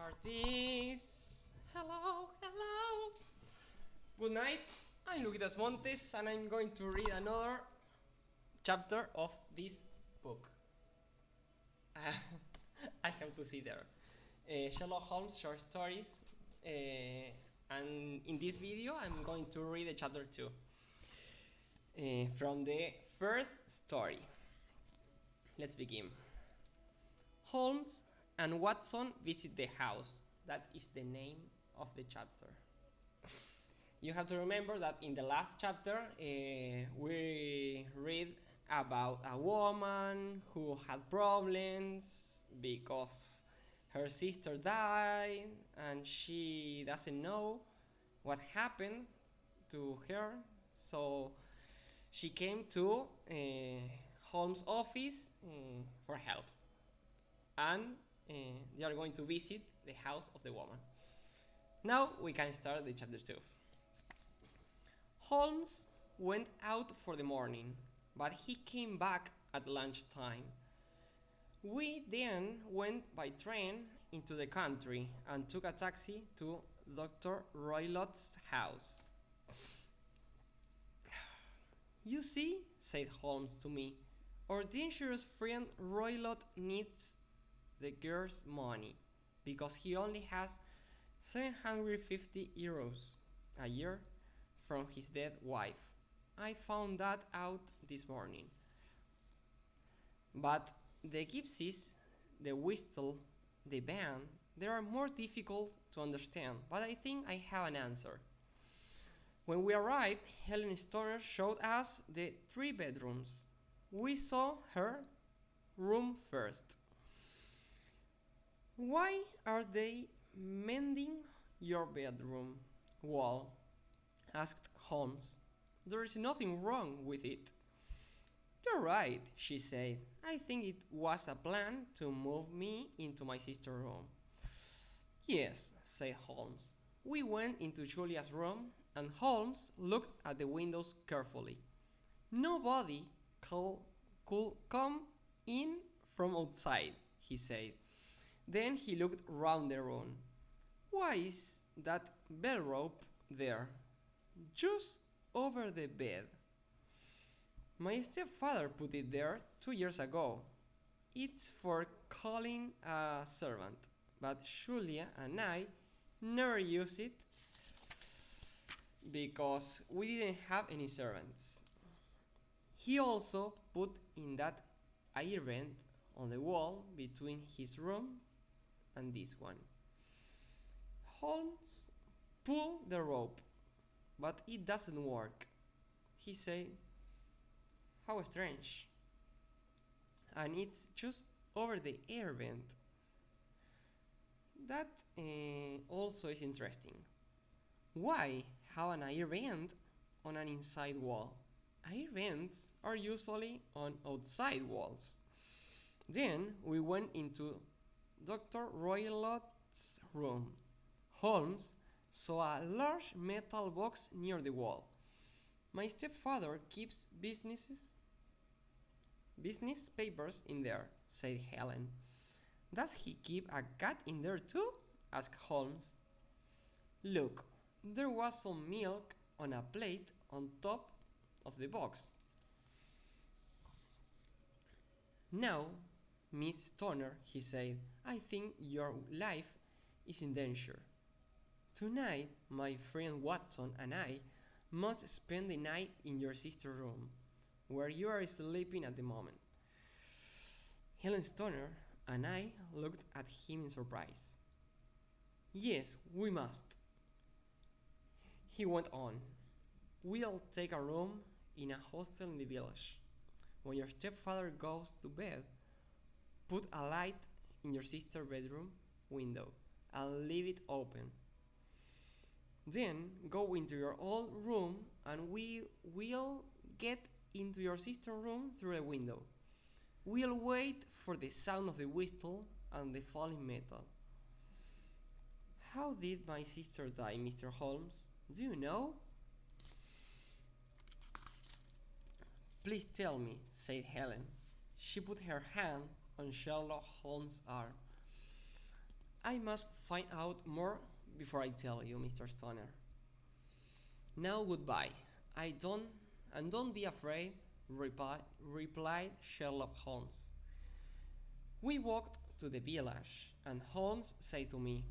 start this. Hello, hello. Good night. I'm Luquitas Montes and I'm going to read another chapter of this book. I have to see there. Sherlock Holmes short stories. And in this video, I'm going to read the chapter 2 from the first story. Let's begin. Holmes and Watson visit the house. That is the name of the chapter. You have to remember that in the last chapter we read about a woman who had problems because her sister died and she doesn't know what happened to her, so she came to Holmes' office for help, and they are going to visit the house of the woman. Now we can start the chapter 2. Holmes went out for the morning, but he came back at lunchtime. We then went by train into the country and took a taxi to Dr. Roylott's house. You see, said Holmes to me, our dangerous friend Roylott needs the girl's money because he only has 750 euros a year from his dead wife. I found that out this morning. But the gypsies, the whistle, the band, they are more difficult to understand, but I think I have an answer. When we arrived, Helen Stoner showed us the 3 bedrooms. We saw her room first. Why are they mending your bedroom wall? Asked Holmes. There is nothing wrong with it. You're right, she said. I think it was a plan to move me into my sister's room. Yes, said Holmes. We went into Julia's room and Holmes looked at the windows carefully. Nobody could come in from outside, he said. Then he looked round the room. Why is that bell rope there? Just over the bed. My stepfather put it there 2 years ago. It's for calling a servant, but Julia and I never use it because we didn't have any servants. He also put in that iron vent on the wall between his room and this one. Holmes pulled the rope, but it doesn't work. He said, how strange. And it's just over the air vent. That also is interesting. Why have an air vent on an inside wall? Air vents are usually on outside walls. Then we went into Dr. Roylott's room. Holmes saw a large metal box near the wall. My stepfather keeps business papers in there, said Helen. Does he keep a cat in there too? Asked Holmes. Look, there was some milk on a plate on top of the box. Now, Miss Stoner, he said, I think your life is in danger. Tonight, my friend Watson and I must spend the night in your sister's room, where you are sleeping at the moment. Helen Stoner and I looked at him in surprise. Yes, we must. He went on. We'll take a room in a hostel in the village. When your stepfather goes to bed, put a light in your sister's bedroom window and leave it open. Then go into your old room and we will get into your sister's room through a window. We'll wait for the sound of the whistle and the falling metal. How did my sister die, Mr. Holmes? Do you know? Please tell me, said Helen. She put her hand on Sherlock Holmes' arm. I must find out more before I tell you, Mr. Stoner. Now goodbye. I don't and don't be afraid, replied Sherlock Holmes. We walked to the village, and Holmes said to me,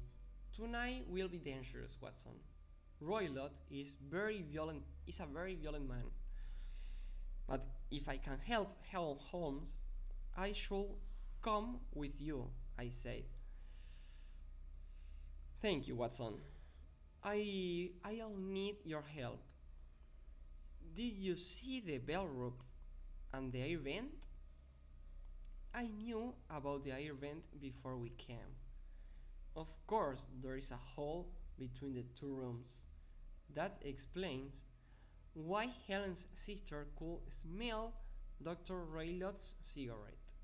"Tonight will be dangerous, Watson. Roylott is a very violent man. But if I can help Holmes, I shall come with you," I said. "Thank you, Watson. I'll need your help. Did you see the bell rope and the air vent?" I knew about the air vent before we came. Of course, there is a hole between the two rooms. That explains why Helen's sister could smell Dr. Raylott's cigarette.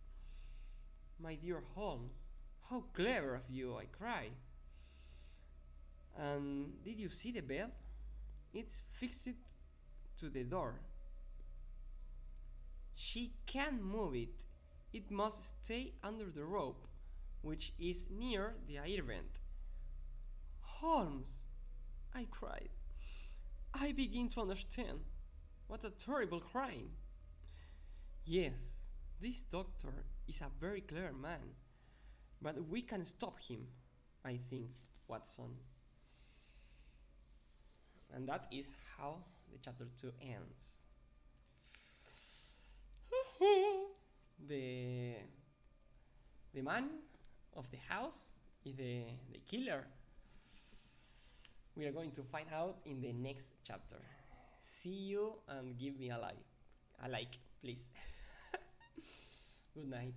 "My dear Holmes, how clever of you!" I cried. "And did you see the bed? It's fixed to the door. She can't move it. It must stay under the rope, which is near the air vent." "Holmes!" I cried. "I begin to understand. What a terrible crime!" "Yes, this doctor is a very clever man, but we can stop him, I think, Watson." And that is how the chapter 2 ends. the the man of the house is the killer. We are going to find out in the next chapter. See you, and give me a like, please. Good night.